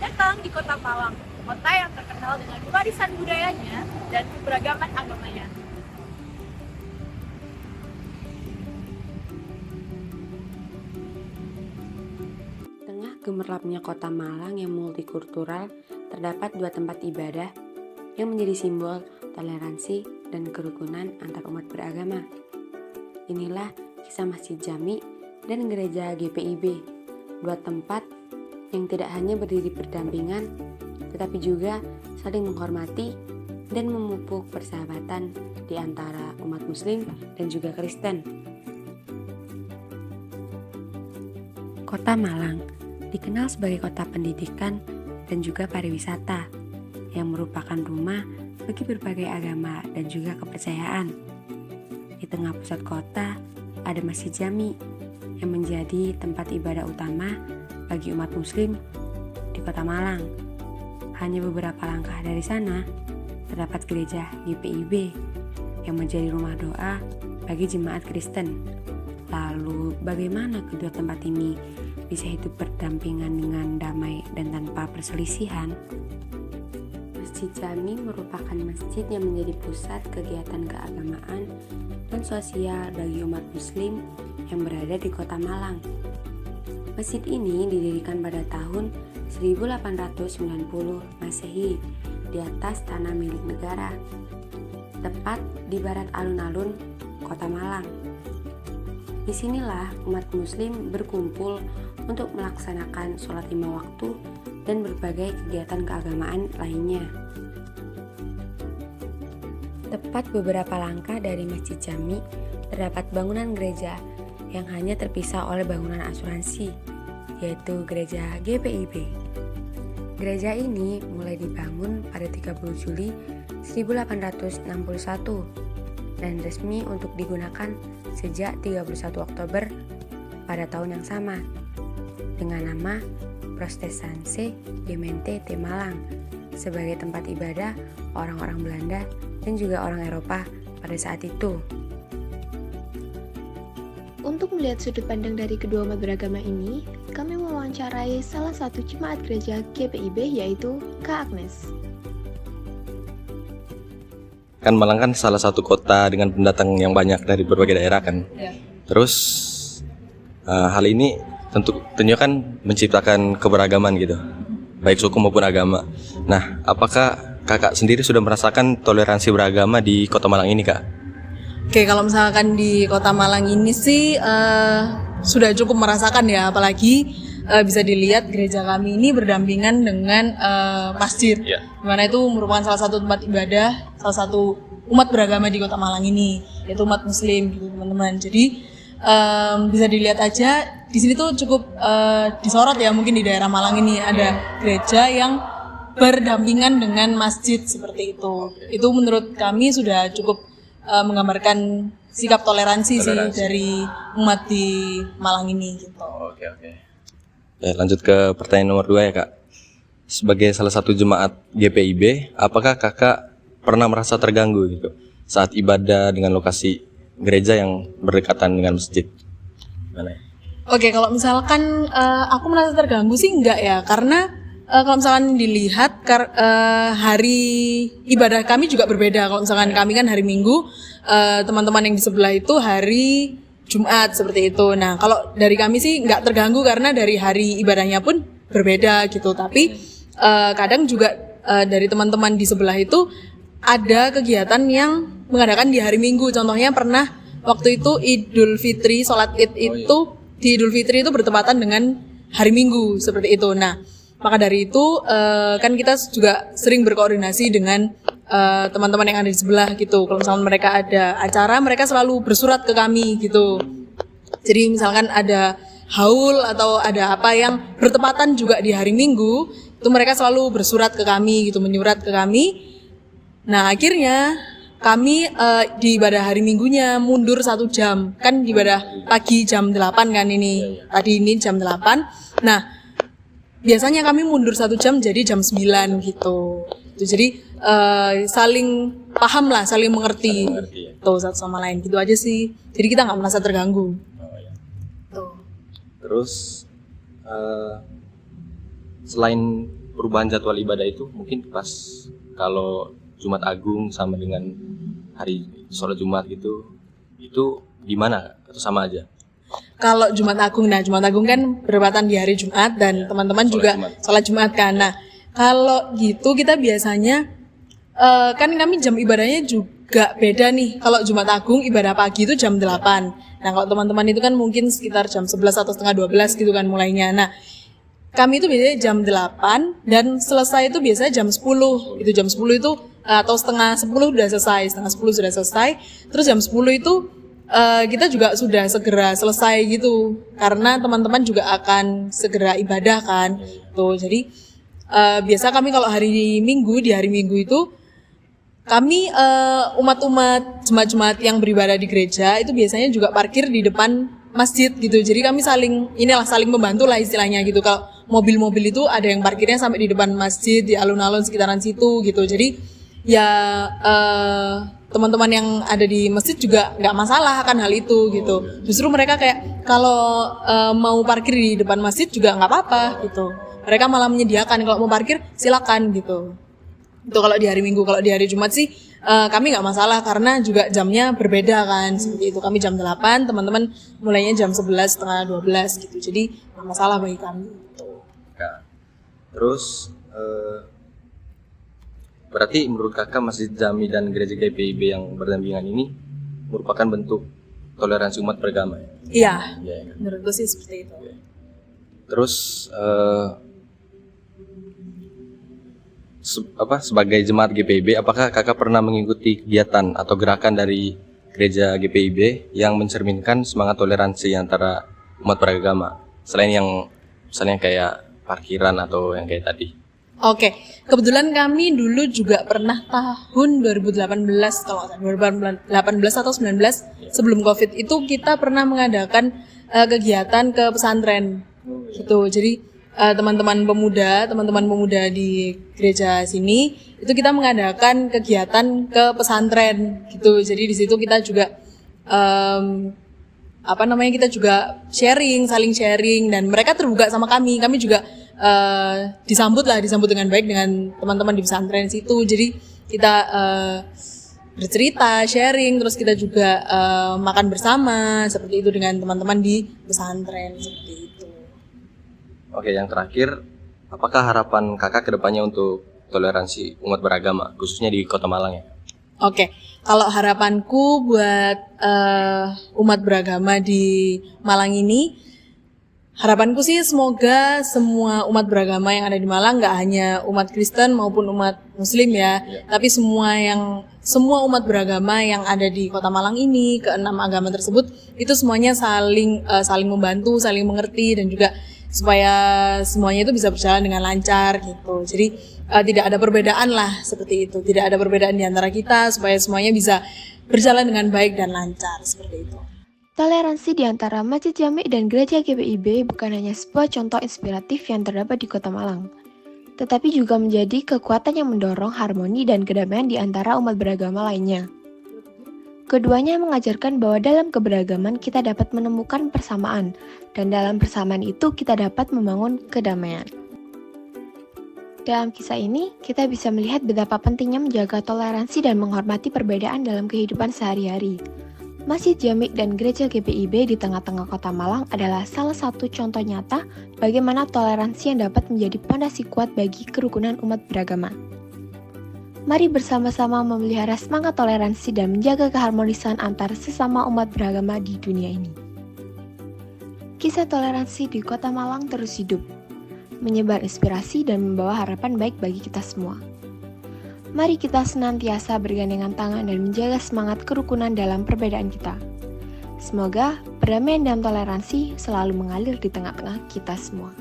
datang di Kota Malang, kota yang terkenal dengan warisan budayanya dan keberagaman agamanya. Tengah gemerlapnya kota Malang yang multikultural, terdapat dua tempat ibadah yang menjadi simbol toleransi dan kerukunan antar umat beragama. Inilah kisah Masjid Jami dan Gereja GPIB, dua tempat yang tidak hanya berdiri berdampingan, tetapi juga saling menghormati dan memupuk persahabatan di antara umat Muslim dan juga Kristen. Kota Malang dikenal sebagai kota pendidikan dan juga pariwisata yang merupakan rumah bagi berbagai agama dan juga kepercayaan. Di tengah pusat kota ada Masjid Jami yang menjadi tempat ibadah utama bagi umat Muslim di Kota Malang. Hanya beberapa langkah dari sana terdapat gereja GPIB yang menjadi rumah doa bagi jemaat Kristen. Lalu bagaimana kedua tempat ini bisa hidup berdampingan dengan damai dan tanpa perselisihan? Masjid Jami merupakan masjid yang menjadi pusat kegiatan keagamaan dan sosial bagi umat Muslim yang berada di Kota Malang. Masjid ini didirikan pada tahun 1890 Masehi di atas tanah milik negara, tepat di barat alun-alun Kota Malang. Disinilah umat Muslim berkumpul untuk melaksanakan sholat 5 waktu dan berbagai kegiatan keagamaan lainnya. Tepat beberapa langkah dari Masjid Jami terdapat bangunan gereja yang hanya terpisah oleh bangunan asuransi, yaitu Gereja GPIB. Gereja ini mulai dibangun pada 30 Juli 1861 dan resmi untuk digunakan sejak 31 Oktober pada tahun yang sama dengan nama Protestantse Gemeente te Malang sebagai tempat ibadah orang-orang Belanda dan juga orang Eropa pada saat itu. Untuk melihat sudut pandang dari kedua umat beragama ini, kami mewawancarai salah satu jemaat gereja GPIB yaitu Kak Agnes. Kan Malang kan salah satu kota dengan pendatang yang banyak dari berbagai daerah kan. Ya. Terus hal ini tentunya kan menciptakan keberagaman gitu, baik suku maupun agama. Nah, apakah kakak sendiri sudah merasakan toleransi beragama di Kota Malang ini, Kak? Oke, kalau misalkan di Kota Malang ini sih sudah cukup merasakan ya, apalagi bisa dilihat gereja kami ini berdampingan dengan masjid, dimana itu merupakan salah satu tempat ibadah, salah satu umat beragama di Kota Malang ini, yaitu umat Muslim gitu teman-teman. Jadi bisa dilihat aja di sini tuh cukup disorot ya, mungkin di daerah Malang ini ada gereja yang berdampingan dengan masjid seperti itu. Itu menurut kami sudah cukup menggambarkan sikap toleransi sih dari umat di Malang ini gitu. Oke. Lanjut ke pertanyaan nomor 2 ya, Kak. Sebagai salah satu jemaat GPIB, apakah kakak pernah merasa terganggu gitu saat ibadah dengan lokasi gereja yang berdekatan dengan masjid? Gimana ya? Oke, kalau misalkan aku merasa terganggu sih enggak ya, karena kalau misalkan dilihat hari ibadah kami juga berbeda. Kalau misalkan kami kan hari Minggu, teman-teman yang di sebelah itu hari Jumat seperti itu. Nah, kalau dari kami sih nggak terganggu karena dari hari ibadahnya pun berbeda gitu. Tapi kadang juga dari teman-teman di sebelah itu ada kegiatan yang mengadakan di hari Minggu. Contohnya pernah waktu itu Idul Fitri, sholat Id itu di Idul Fitri itu bertepatan dengan hari Minggu seperti itu. Nah, maka dari itu kan kita juga sering berkoordinasi dengan teman-teman yang ada di sebelah gitu. Kalau misalkan mereka ada acara, mereka selalu bersurat ke kami gitu. Jadi misalkan ada haul atau ada apa yang bertepatan juga di hari Minggu, itu mereka selalu bersurat ke kami gitu, menyurat ke kami. Nah, akhirnya kami di ibadah hari Minggunya mundur 1 jam. Kan di ibadah pagi jam 8 kan ini. Tadi ini jam 8. Nah, biasanya kami mundur 1 jam jadi jam 9 gitu. Jadi saling paham lah, saling mengerti tuh satu sama lain gitu aja sih. Jadi kita nggak merasa terganggu. Terus selain perubahan jadwal ibadah itu mungkin pas kalau Jumat Agung sama dengan hari sholat Jumat gitu, itu gimana atau sama aja? Kalau Jumat Agung, nah Jumat Agung kan bertepatan di hari Jumat dan teman-teman sholat juga Jumat. sholat Jumat kan. Nah, kalau gitu kita biasanya kan kami jam ibadahnya juga beda nih. Kalau Jumat Agung ibadah pagi itu jam 8. Nah, kalau teman-teman itu kan mungkin sekitar jam 11 atau setengah 12 gitu kan mulainya. Nah, kami itu biasanya jam 8 dan selesai itu biasanya jam 10. Itu jam 10 itu atau setengah 10 sudah selesai, setengah 10 sudah selesai. Terus jam 10 itu kita juga sudah segera selesai gitu. Karena teman-teman juga akan segera ibadah kan. Tuh, jadi biasa kami kalau hari Minggu, di hari Minggu itu kami umat-umat jemaat-jemaat yang beribadah di gereja itu biasanya juga parkir di depan masjid gitu. Jadi kami saling membantu lah istilahnya gitu. Kalau mobil-mobil itu ada yang parkirnya sampai di depan masjid, di alun-alun sekitaran situ gitu. Jadi ya teman-teman yang ada di masjid juga nggak masalah akan hal itu gitu. Justru mereka kayak kalau mau parkir di depan masjid juga nggak apa-apa gitu. Mereka malah menyediakan kalau mau parkir silakan gitu. Itu kalau di hari Minggu. Kalau di hari Jumat sih kami nggak masalah karena juga jamnya berbeda kan. Seperti itu, kami jam 8, teman-teman mulainya jam 11, setengah 12 gitu. Jadi nggak masalah bagi kami. Nah, terus berarti menurut kakak Masjid Jami dan Gereja GPIB yang berdampingan ini merupakan bentuk toleransi umat beragama ya? Iya, Iya, kan? menurutku sih seperti itu. Terus sebagai jemaat GPIB, apakah kakak pernah mengikuti kegiatan atau gerakan dari gereja GPIB yang mencerminkan semangat toleransi antara umat beragama, selain yang misalnya kayak parkiran atau yang kayak tadi? Oke, kebetulan kami dulu juga pernah tahun 2018 kalau nggak salah, 2018 atau 19 sebelum COVID itu kita pernah mengadakan kegiatan ke pesantren gitu. Jadi teman-teman pemuda di gereja sini itu kita mengadakan kegiatan ke pesantren gitu. Jadi di situ kita juga kita juga saling sharing dan mereka terbuka sama kami juga disambut dengan baik dengan teman-teman di pesantren situ. Jadi kita bercerita, sharing, terus kita juga makan bersama seperti itu dengan teman-teman di pesantren seperti itu. Oke, yang terakhir, apakah harapan kakak kedepannya untuk toleransi umat beragama, khususnya di Kota Malang ya? Oke, kalau harapanku buat umat beragama di Malang ini, harapanku sih semoga semua umat beragama yang ada di Malang, nggak hanya umat Kristen maupun umat Muslim ya, tapi semua umat beragama yang ada di Kota Malang ini, ke-6 agama tersebut, itu semuanya saling membantu, saling mengerti, dan juga supaya semuanya itu bisa berjalan dengan lancar gitu. Jadi tidak ada perbedaan lah seperti itu, tidak ada perbedaan di antara kita, supaya semuanya bisa berjalan dengan baik dan lancar seperti itu. Toleransi di antara Masjid Jami dan Gereja GPIB bukan hanya sebuah contoh inspiratif yang terdapat di Kota Malang, tetapi juga menjadi kekuatan yang mendorong harmoni dan kedamaian di antara umat beragama lainnya. Keduanya mengajarkan bahwa dalam keberagaman kita dapat menemukan persamaan, dan dalam persamaan itu kita dapat membangun kedamaian. Dalam kisah ini, kita bisa melihat betapa pentingnya menjaga toleransi dan menghormati perbedaan dalam kehidupan sehari-hari. Masjid Jami dan Gereja GPIB di tengah-tengah Kota Malang adalah salah satu contoh nyata bagaimana toleransi yang dapat menjadi pondasi kuat bagi kerukunan umat beragama. Mari bersama-sama memelihara semangat toleransi dan menjaga keharmonisan antar sesama umat beragama di dunia ini. Kisah toleransi di Kota Malang terus hidup, menyebar inspirasi dan membawa harapan baik bagi kita semua. Mari kita senantiasa bergandengan tangan dan menjaga semangat kerukunan dalam perbedaan kita. Semoga perdamaian dan toleransi selalu mengalir di tengah-tengah kita semua.